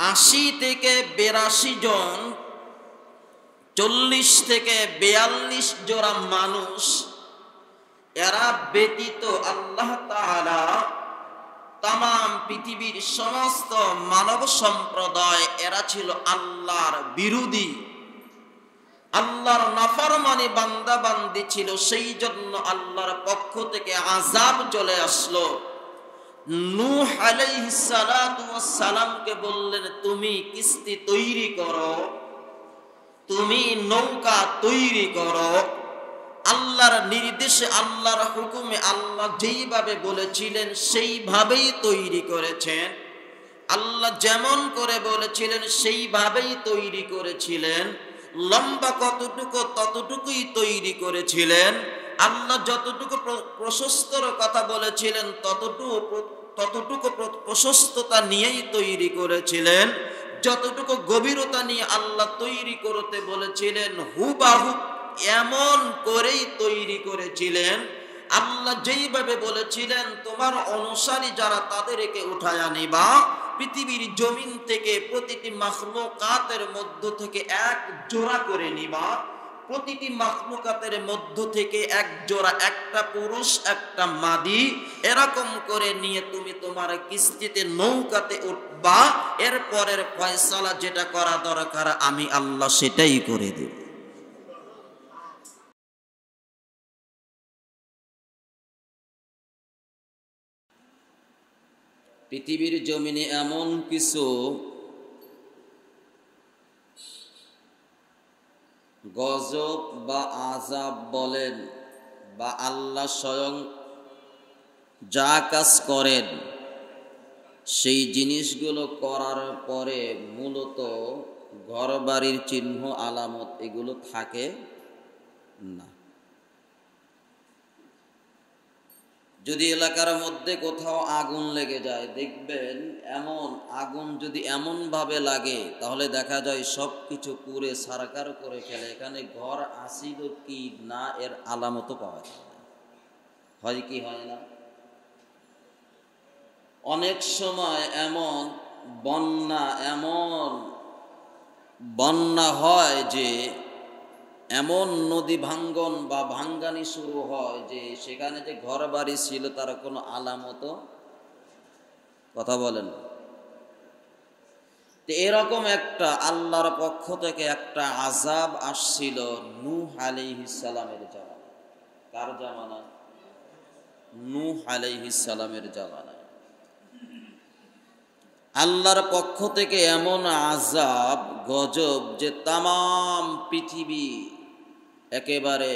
80 থেকে 82 জন, 40 থেকে 42 জোড়া মানুষ, এরা ব্যতীত আল্লাহ তাআলা তামাম পৃথিবীর সমস্ত মানব সম্প্রদায় এরা ছিল আল্লাহর বিরোধী, আল্লাহর নাফরমানি বান্দা বান্দি ছিল। সেই জন্য আল্লাহর পক্ষ থেকে আযাব চলে আসলো। নূহ আলাইহিস সালাতু ওয়াস সালামকে বললেন, তুমি কিস্তি তৈরি করো, তুমি নৌকা তৈরি করো। আল্লাহর নির্দেশে, আল্লাহর হুকুমে আল্লাহ যেইভাবে বলেছিলেন সেইভাবেই তৈরি করেছেন। আল্লাহ যেমন করে বলেছিলেন সেইভাবেই তৈরি করেছিলেন। লম্বা কতটুকু ততটুকুই তৈরি করেছিলেন। আল্লাহ যতটুকু প্রশস্তর কথা বলেছিলেন ততটুকু প্রশস্ততা নিয়েই তৈরি করেছিলেন। যতটুকু গভীরতা নিয়ে আল্লাহ তৈরি করতে বলেছিলেন হুবাহু এমন করেই তৈরি করেছিলেন। আল্লাহ যেইভাবে বলেছিলেন তোমার অনুসারী যারা তাদেরকে উঠায়া নিবা, পৃথিবীর জমিন থেকে প্রতিটি মাখলুকাতের মধ্য থেকে এক জোড়া করে নিবা, প্রতিটি মাখলুকাতের মধ্য থেকে এক জোড়া, একটা পুরুষ একটা মাদি, এরকম করে নিয়ে তুমি তোমার কিস্তিতে নৌকাতে উঠবা। এরপরের ফয়সালা যেটা করা দরকার আমি আল্লাহ সেটাই করে দেব। পৃথিবীর জমিনে এমন কিছু গজব বা আযাব বলেন বা আল্লাহ স্বয়ং যা কাজ করেন সেই জিনিসগুলো করার পরে মূলত ঘরবাড়ির চিহ্ন আলামত এগুলো থাকে না। যদি এলাকার মধ্যে কোথাও আগুন লেগে যায়, দেখবেন এমন আগুন যদি এমন ভাবে লাগে তাহলে দেখা যায় সব কিছু পুড়ে ছারখার করে ফেলে। এখানে ঘর আসিল কি না এর আলামতও পাওয়া যায় না। হয় কি হয় না? অনেক সময় এমন বন্যা হয় যে এমন নদী ভাঙ্গন বা ভাঙ্গানি শুরু হয় যে সেখানে যে ঘর বাড়ি ছিল তার কোনো আলামত, কথা বলেন। তো এরকম একটা আল্লাহর পক্ষ থেকে একটা আযাব আসছিল নূহ আলাইহিস সালামের জামানায়। কার জামানায়? নূহ আলাইহিস সালামের জামানায় আল্লাহর পক্ষ থেকে এমন আযাব গজব যে তামাম পৃথিবী একেবারে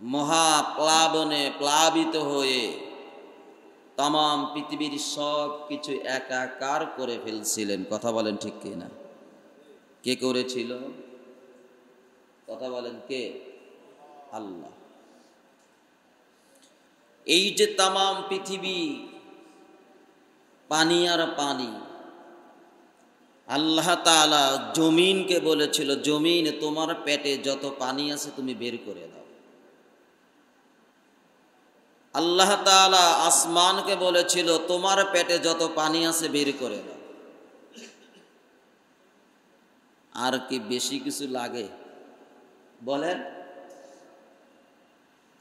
মহাপ্লাবনে প্লাবিত হয়ে তামাম পৃথিবীর সব কিছু একাকার করে ফেলছিলেন। কথা বলেন ঠিক কি না? কে করেছিল? কথা বলেন কে? আল্লাহ। এই যে তামাম পৃথিবী পানি আর পানি, আল্লাহ তাআলা জমিনকে বলেছিল, জমিন তোমার পেটে যত পানি আছে তুমি বের করে দাও। আল্লাহ তাআলা আসমানকে বলেছিল তোমার পেটে যত পানি আছে বের করে দাও। আর কি বেশি কিছু লাগে বলেন?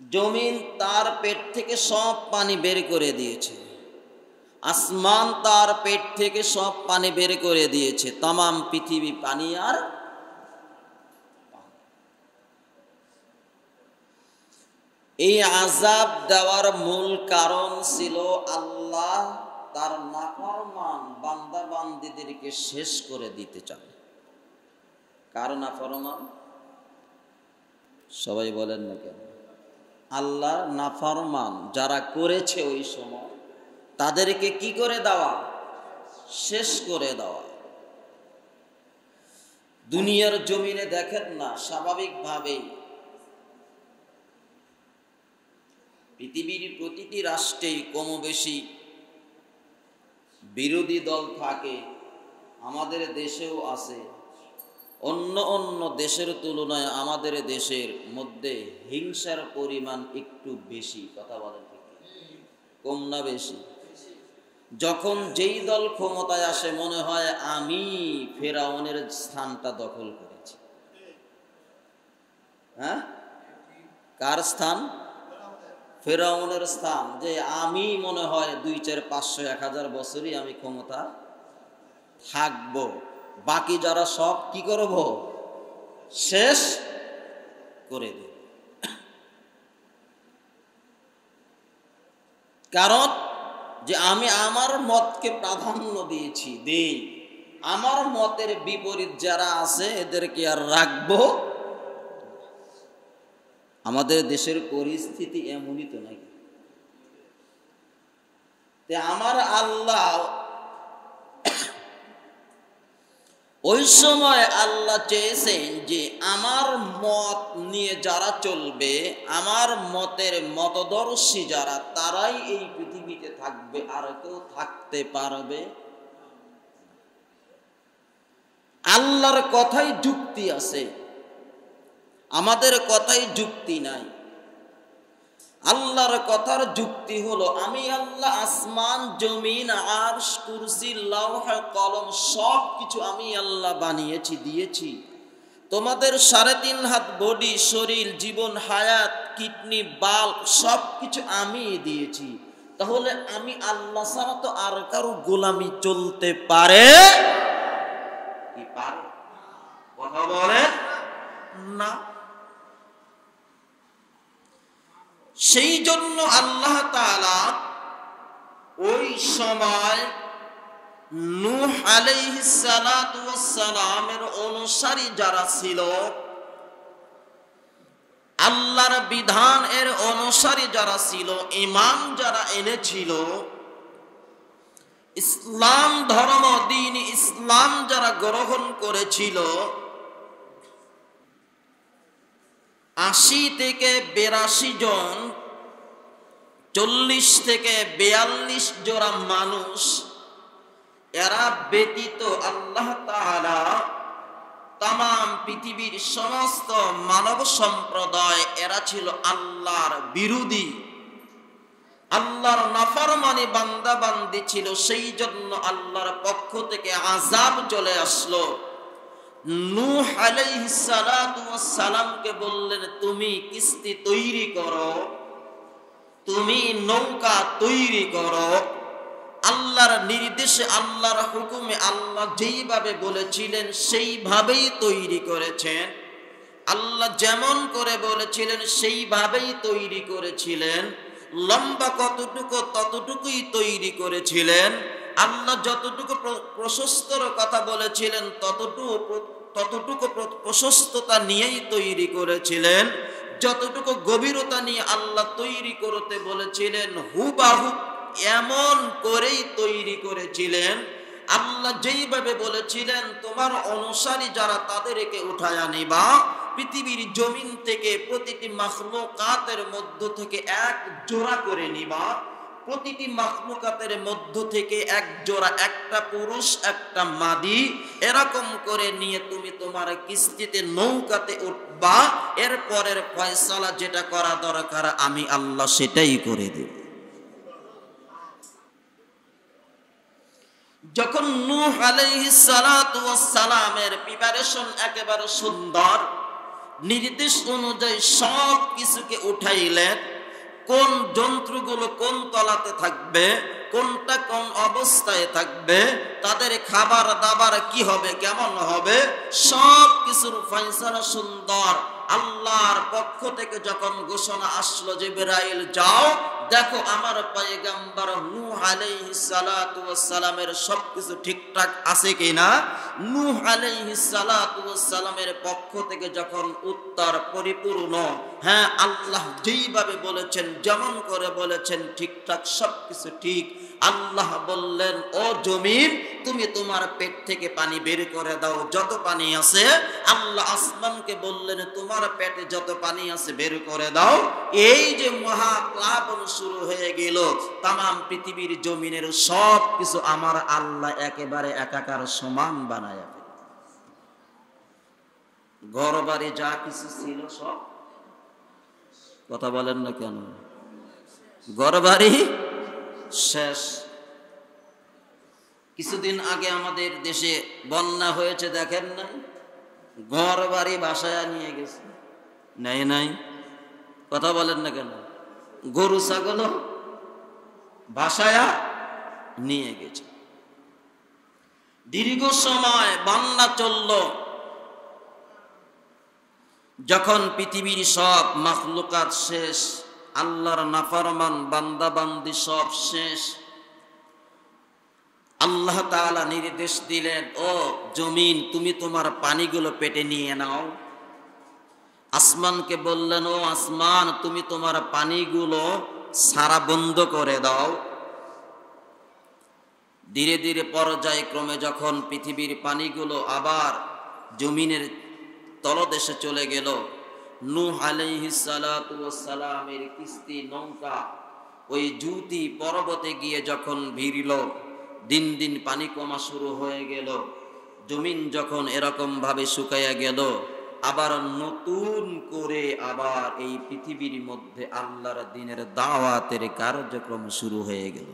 জমিন তার পেট থেকে সব পানি বের করে দিয়েছে, আসমান তার পেট থেকে সব পানি বের করে দিয়েছে, তামাম পৃথিবী পানি আর এই আযাব দেওয়ার মূল কারণ ছিল আল্লাহ তার নাফরমান বান্দা বান্দীদেরকে শেষ করে দিতে চান। কার নাফরমান? সবাই বলেন না কেন? আল্লাহ নাফরমান যারা করেছে ওই সময় তাদেরকে কি করে দেওয়া? শেষ করে দেওয়া। দুনিয়ার জমিনে দেখেন না, স্বাভাবিকভাবেই পৃথিবীর প্রতিটি রাষ্ট্রেই কমবেশি বিরোধী দল থাকে, আমাদের দেশেও আছে। অন্য অন্য দেশের তুলনায় আমাদের দেশের মধ্যে হিংসার পরিমাণ একটু বেশি। কথা বলেন ঠিক? কম না বেশি? যখন যেই দল ক্ষমতায় আসে মনে হয় আমি ফেরাউনের স্থানটা দখল করেছি। হ্যাঁ, কার স্থান? ফেরাউনের স্থান। যে আমি মনে হয় 2, 4, 500, 1000 বছরই আমি ক্ষমতা থাকবো, বাকি যারা সব কি করব, শেষ করে দেব। কারণ যে আমি আমার মতকে প্রাধান্য দিয়েছি, দেই। আমার মতের বিপরীত যারা আছে এদেরকে আর রাখবো। আমাদের দেশের পরিস্থিতি এমনই তো নাকি? আমার আল্লাহ ওই সময় আল্লাহ চেয়েছেন যে আমার মত নিয়ে যারা চলবে, আমার মতের মতদর্শী যারা, তারাই এই পৃথিবীতে থাকবে, আর কেউ থাকতে পারবে। আল্লাহর কথাই যুক্তি আছে, আমাদের কথাই যুক্তি নাই। আল্লাহর কথার যুক্তি হলো আমি আল্লাহ আসমান, জমিন, আরশ, কুরসি, লৌহ, কলম সব কিছু আমি আল্লাহ বানিয়েছি, দিয়েছি। তোমাদের 3.5 হাত বডি, শরীর, জীবন, হায়াত, কিডনি, বাল সব কিছু আমি দিয়েছি। তাহলে আমি আল্লাহ ছাড়া তো আর কারো গোলামি চলতে পারে কি পারে? কথা বলেন না। সেই জন্য আল্লাহ তাআলা ওই সময় নূহ আলাইহিস সালাতু ওয়াস সালামের অনুসারী যারা ছিল, আল্লাহর বিধান এর অনুসারী যারা ছিল, ঈমান যারা এনেছিল, ইসলাম ধর্ম, দ্বীন ইসলাম যারা গ্রহণ করেছিল, 80 থেকে 82 জন, 40 থেকে 42 জোড়া মানুষ, এরা ব্যতীত আল্লাহ তাআলা তামাম পৃথিবীর সমস্ত মানব সম্প্রদায় এরা ছিল আল্লাহর বিরোধী, আল্লাহর নাফরমানি বান্দা বান্দি ছিল। সেই জন্য আল্লাহর পক্ষ থেকে আযাব চলে আসলো। নূহ আলাইহিস সালাতু ওয়াস সালামকে বললেন তুমি কিস্তি তৈরি করো, তুমি নৌকা তৈরি করো। আল্লাহর নির্দেশে, আল্লাহর হুকুমে আল্লাহ যেইভাবে বলেছিলেন সেইভাবেই তৈরি করেছেন। আল্লাহ যেমন করে বলেছিলেন সেইভাবেই তৈরি করেছিলেন। লম্বা কতটুকু ততটুকুই তৈরি করেছিলেন। আল্লাহ যতটুকু প্রশস্তর কথা বলেছিলেন ততটুকু প্রশস্ততা নিয়েই তৈরি করেছিলেন। যতটুকু গভীরতা নিয়ে আল্লাহ তৈরি করতে বলেছিলেন হুবাহু এমন করেই তৈরি করেছিলেন। আল্লাহ যেইভাবে বলেছিলেন তোমার অনুসারী যারা তাদেরকে উঠায়া নিবা, পৃথিবীর জমিন থেকে প্রতিটি মাখলুকাতের মধ্য থেকে এক জোড়া করে নিবা, প্রতিটি মাখলুকাতের মধ্য থেকে এক জোড়া, একটা পুরুষ একটা মাদি, এরকম করে নিয়ে তুমি তোমার কিস্তিতে নৌকাতে উঠবা। এরপরের ফয়সালা যেটা করা দরকার আমি আল্লাহ সেটাই করে দেব। যখন নূহ আলাইহিস সালাতু ওয়াস সালামের প্রিপারেশন একেবারে সুন্দর, নির্দেশ অনুযায়ী সব কিছুকে উঠাইলেন। কোন যন্ত্রগুলো কোন তলাতে থাকবে, কোনটা কোন অবস্থায় থাকবে, তাদের খাবার দাবার কি হবে, কেমন হবে, সব কিছুর ফয়সালা সুন্দর। আল্লাহর পক্ষ থেকে যখন ঘোষণা আসলো জিবরাইল যাও দেখো আমার পয়গম্বর নূহ আলাইহিস সালাতু ওয়াস সালামের সবকিছু ঠিকঠাক আছে কিনা। নূহ আলাইহিস সালাতু ওয়াস সালামের পক্ষ থেকে যখন উত্তর পরিপূর্ণ, হ্যাঁ আল্লাহ যেইভাবে বলেছেন যেমন করে বলেছেন ঠিকঠাক সবকিছু ঠিক। আল্লাহ বললেন ও জমিন তুমি তোমার পেট থেকে পানি বের করে দাও, যত পানি আছে। আল্লাহ আসমানকে বললেন তোমার পেটে যত পানি আছে বের করে দাও। এই যে মহাপ্লাবন শুরু হয়ে গেল, তামাম পৃথিবীর জমিনের সব কিছু আমার আল্লাহ একেবারে একাকার সমান বানায়। ঘর বাড়ি যা কিছু ছিল সব, কথা বলেন না কেন, ঘর বাড়ি শেষ। কিছুদিন আগে আমাদের দেশে বন্যা হয়েছে, দেখেন নাই? ঘর বাড়ি ভাসায়া নিয়ে গেছে। নাই নাই, কথা বলেন না কেন? গরু ছাগল ভাসায়া নিয়ে গেছে। দীর্ঘ সময় বন্যা চলল। যখন পৃথিবীর সব মাখলুকাত শেষ, আল্লাহর নাফরমান বান্দা বান্দি সব শেষ, আল্লাহ তাআলা নির্দেশ দিলেন, ও জমিন তুমি তোমার পানিগুলো পেটে নিয়ে নাও। আসমানকে বললেন, ও আসমান তুমি তোমার পানিগুলো সারা বন্ধ করে দাও। ধীরে ধীরে পর্যায়ক্রমে যখন পৃথিবীর পানিগুলো আবার জমিনের তলদেশে চলে গেল, নূহ আলাইহিস সালাতু ওয়াস সালামের কিস্তি নৌকা ওই জুতি পর্বতে গিয়ে যখন ভিড়ল, দিন দিন পানি কমা শুরু হয়ে গেল। জমিন যখন এরকম ভাবে শুকাইয়া গেল, আবার নতুন করে আবার এই পৃথিবীর মধ্যে আল্লাহর দ্বীনের দাওয়াতের কার্যক্রম শুরু হয়ে গেল।